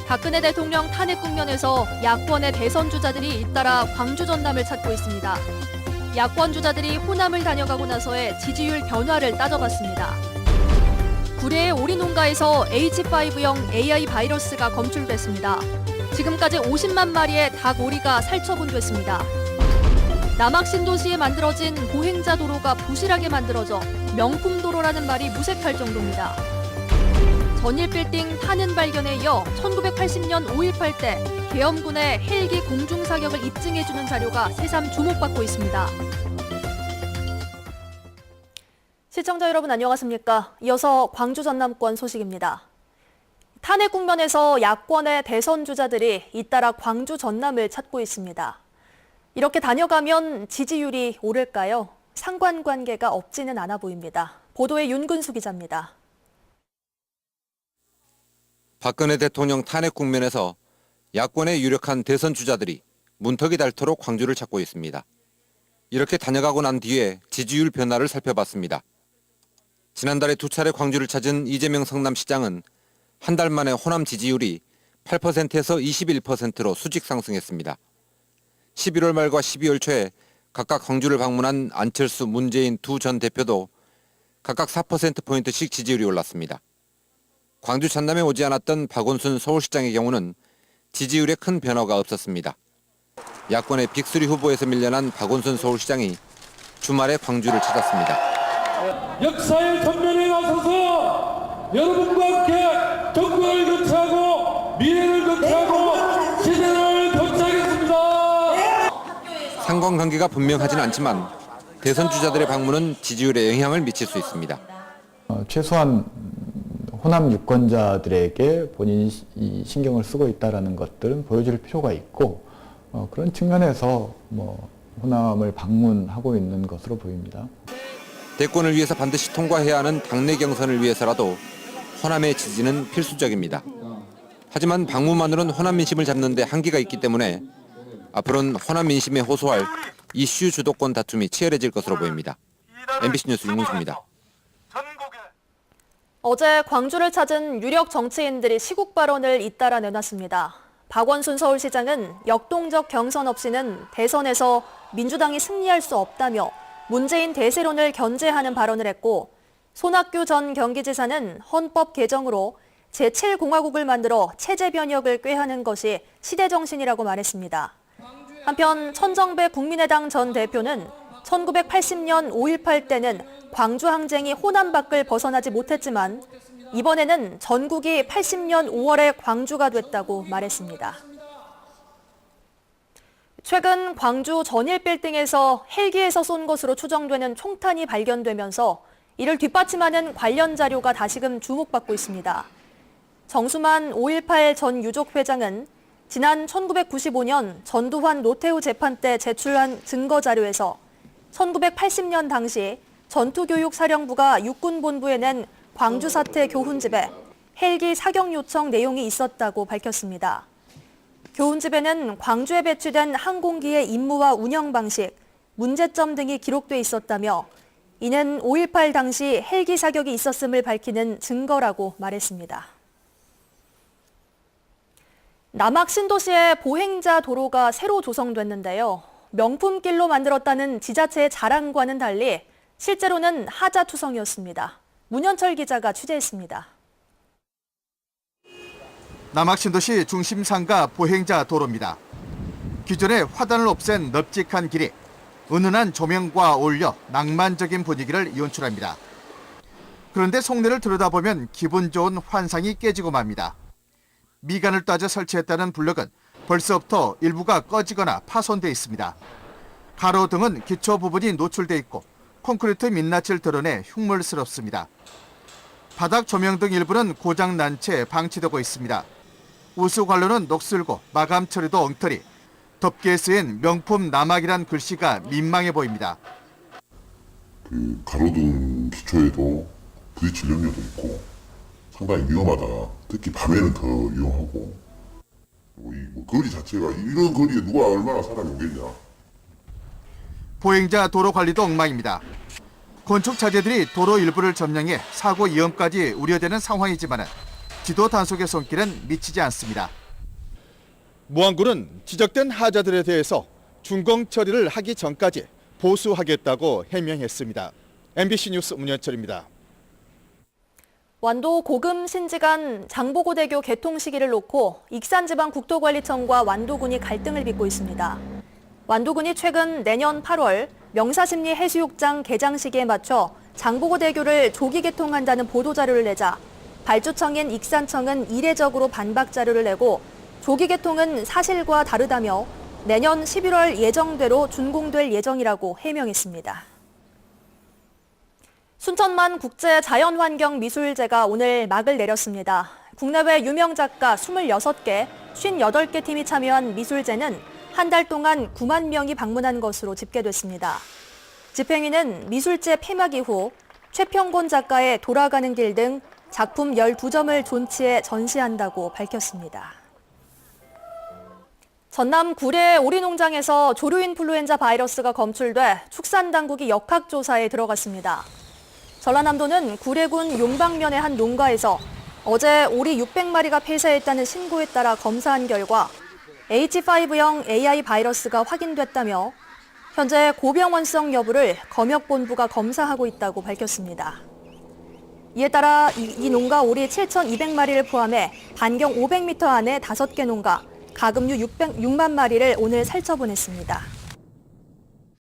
박근혜 대통령 탄핵 국면에서 야권의 대선 주자들이 잇따라 광주 전남을 찾고 있습니다. 야권 주자들이 호남을 다녀가고 나서의 지지율 변화를 따져봤습니다. 구례의 오리 농가에서 H5형 AI 바이러스가 검출됐습니다. 지금까지 50만 마리의 닭 오리가 살처분됐습니다. 남학 신도시에 만들어진 보행자 도로가 부실하게 만들어져 명품 도로라는 말이 무색할 정도입니다. 전일 빌딩 탄흔 발견에 이어 1980년 5.18 때 계엄군의 헬기 공중 사격을 입증해주는 자료가 새삼 주목받고 있습니다. 시청자 여러분 안녕하십니까? 이어서 광주 전남권 소식입니다. 탄핵 국면에서 야권의 대선 주자들이 잇따라 광주 전남을 찾고 있습니다. 이렇게 다녀가면 지지율이 오를까요? 상관관계가 없지는 않아 보입니다. 보도에 윤근수 기자입니다. 박근혜 대통령 탄핵 국면에서 야권의 유력한 대선 주자들이 문턱이 닳도록 광주를 찾고 있습니다. 이렇게 다녀가고 난 뒤에 지지율 변화를 살펴봤습니다. 지난달에 두 차례 광주를 찾은 이재명 성남시장은 한 달 만에 호남 지지율이 8%에서 21%로 수직 상승했습니다. 11월 말과 12월 초에 각각 광주를 방문한 안철수, 문재인 두 전 대표도 각각 4%포인트씩 지지율이 올랐습니다. 광주 전남에 오지 않았던 박원순 서울시장의 경우는 지지율에 큰 변화가 없었습니다. 야권의 빅3 후보에서 밀려난 박원순 서울시장이 주말에 광주를 찾았습니다. 역사의 전면에 나서서 여러분과 함께 정권을 교체하고 미래를 교체하고 시대를 교체하겠습니다. 상관관계가 분명하진 않지만 대선 주자들의 방문은 지지율에 영향을 미칠 수 있습니다. 최소한 호남 유권자들에게 본인이 신경을 쓰고 있다는 것들은 보여줄 필요가 있고 그런 측면에서 호남을 방문하고 있는 것으로 보입니다. 대권을 위해서 반드시 통과해야 하는 당내 경선을 위해서라도 호남의 지지는 필수적입니다. 하지만 방문만으로는 호남 민심을 잡는 데 한계가 있기 때문에 앞으로는 호남 민심에 호소할 이슈 주도권 다툼이 치열해질 것으로 보입니다. MBC 뉴스 윤문수입니다. 어제 광주를 찾은 유력 정치인들이 시국 발언을 잇따라 내놨습니다. 박원순 서울시장은 역동적 경선 없이는 대선에서 민주당이 승리할 수 없다며 문재인 대세론을 견제하는 발언을 했고, 손학규 전 경기지사는 헌법 개정으로 제7공화국을 만들어 체제 변혁을 꾀하는 것이 시대 정신이라고 말했습니다. 한편 천정배 국민의당 전 대표는 1980년 5.18 때는 광주 항쟁이 호남 밖을 벗어나지 못했지만 이번에는 전국이 80년 5월에 광주가 됐다고 말했습니다. 최근 광주 전일 빌딩에서 헬기에서 쏜 것으로 추정되는 총탄이 발견되면서 이를 뒷받침하는 관련 자료가 다시금 주목받고 있습니다. 정수만 5.18 전 유족 회장은 지난 1995년 전두환 노태우 재판 때 제출한 증거 자료에서 1980년 당시 전투교육사령부가 육군본부에 낸 광주 사태 교훈집에 헬기 사격 요청 내용이 있었다고 밝혔습니다. 교훈집에는 광주에 배치된 항공기의 임무와 운영 방식, 문제점 등이 기록돼 있었다며 이는 5.18 당시 헬기 사격이 있었음을 밝히는 증거라고 말했습니다. 남학 신도시의 보행자 도로가 새로 조성됐는데요. 명품길로 만들었다는 지자체의 자랑과는 달리 실제로는 하자투성이었습니다. 문현철 기자가 취재했습니다. 남학신도시 중심 상가 보행자 도로입니다. 기존의 화단을 없앤 넓직한 길이 은은한 조명과 어울려 낭만적인 분위기를 연출합니다. 그런데 속내를 들여다보면 기분 좋은 환상이 깨지고 맙니다. 미간을 따져 설치했다는 블럭은 벌써부터 일부가 꺼지거나 파손돼 있습니다. 가로등은 기초 부분이 노출돼 있고 콘크리트 민낯을 드러내 흉물스럽습니다. 바닥 조명 등 일부는 고장난 채 방치되고 있습니다. 우수 관로는 녹슬고 마감 처리도 엉터리, 덮개에 쓰인 명품 남학이란 글씨가 민망해 보입니다. 가로등 기초에도 부딪힐 염려도 있고 상당히 위험하다. 특히 밤에는 더 위험하고 이 거리 자체가 이런 거리에 누가 얼마나 사람이 오겠냐. 보행자 도로 관리도 엉망입니다. 건축 자재들이 도로 일부를 점령해 사고 위험까지 우려되는 상황이지만 지도 단속의 손길은 미치지 않습니다. 무안군은 지적된 하자들에 대해서 준공 처리를 하기 전까지 보수하겠다고 해명했습니다. MBC 뉴스 문현철입니다. 완도 고금 신지간 장보고대교 개통 시기를 놓고 익산지방국토관리청과 완도군이 갈등을 빚고 있습니다. 완도군이 최근 내년 8월 명사심리 해수욕장 개장 시기에 맞춰 장보고대교를 조기 개통한다는 보도자료를 내자 발주청인 익산청은 이례적으로 반박 자료를 내고 조기 개통은 사실과 다르다며 내년 11월 예정대로 준공될 예정이라고 해명했습니다. 순천만 국제자연환경미술제가 오늘 막을 내렸습니다. 국내외 유명 작가 26개, 58개 팀이 참여한 미술제는 한 달 동안 9만 명이 방문한 것으로 집계됐습니다. 집행위는 미술제 폐막 이후 최평곤 작가의 돌아가는 길 등 작품 12점을 존치해 전시한다고 밝혔습니다. 전남 구례 오리농장에서 조류인플루엔자 바이러스가 검출돼 축산당국이 역학조사에 들어갔습니다. 전라남도는 구례군 용방면의 한 농가에서 어제 오리 600마리가 폐사했다는 신고에 따라 검사한 결과 H5형 AI 바이러스가 확인됐다며 현재 고병원성 여부를 검역본부가 검사하고 있다고 밝혔습니다. 이에 따라 이 농가 오리 7,200마리를 포함해 반경 500m 안에 5개 농가, 가금류 6만 마리를 오늘 살처분했습니다.